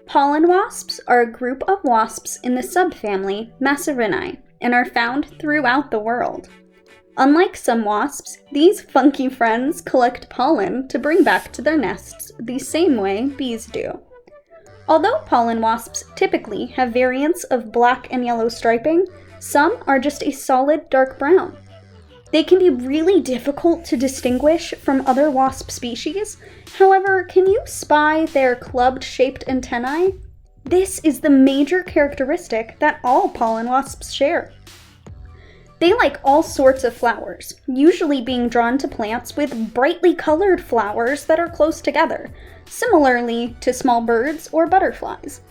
Pollen wasps are a group of wasps in the subfamily Masserinae and are found throughout the world. Unlike some wasps, these funky friends collect pollen to bring back to their nests the same way bees do. Although pollen wasps typically have variants of black and yellow striping, some are just a solid dark brown. They can be really difficult to distinguish from other wasp species. However, can you spy their clubbed-shaped antennae? This is the major characteristic that all pollen wasps share. They like all sorts of flowers, usually being drawn to plants with brightly colored flowers that are close together, similarly to small birds or butterflies.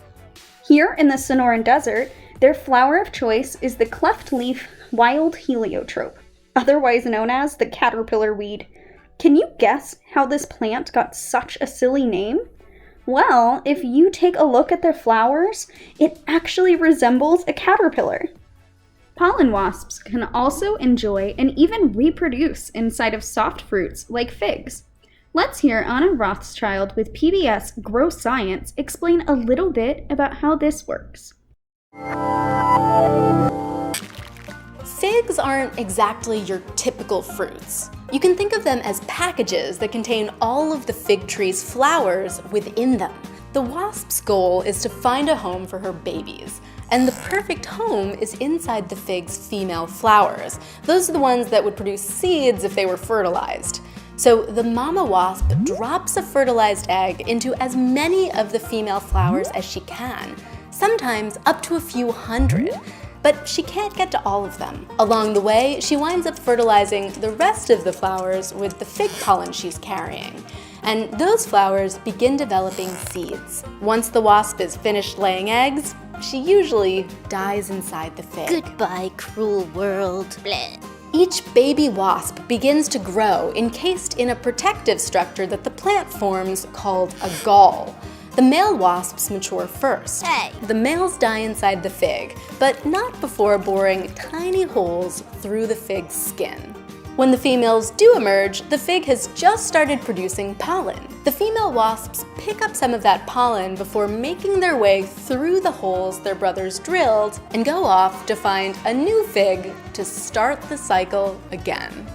Here in the Sonoran Desert, their flower of choice is the cleft-leaf wild heliotrope, otherwise known as the caterpillar weed. Can you guess how this plant got such a silly name? Well, if you take a look at their flowers, it actually resembles a caterpillar. Pollen wasps can also enjoy and even reproduce inside of soft fruits like figs. Let's hear Anna Rothschild with PBS Grow Science explain a little bit about how this works. Figs aren't exactly your typical fruits. You can think of them as packages that contain all of the fig tree's flowers within them. The wasp's goal is to find a home for her babies, and the perfect home is inside the fig's female flowers. Those are the ones that would produce seeds if they were fertilized. So the mama wasp drops a fertilized egg into as many of the female flowers as she can, sometimes up to a few hundred. But she can't get to all of them. Along the way, she winds up fertilizing the rest of the flowers with the fig pollen she's carrying. And those flowers begin developing seeds. Once the wasp is finished laying eggs, she usually dies inside the fig. Goodbye, cruel world. Bleh. Each baby wasp begins to grow encased in a protective structure that the plant forms called a gall. The male wasps mature first. Hey. The males die inside the fig, but not before boring tiny holes through the fig's skin. When the females do emerge, the fig has just started producing pollen. The female wasps pick up some of that pollen before making their way through the holes their brothers drilled and go off to find a new fig to start the cycle again.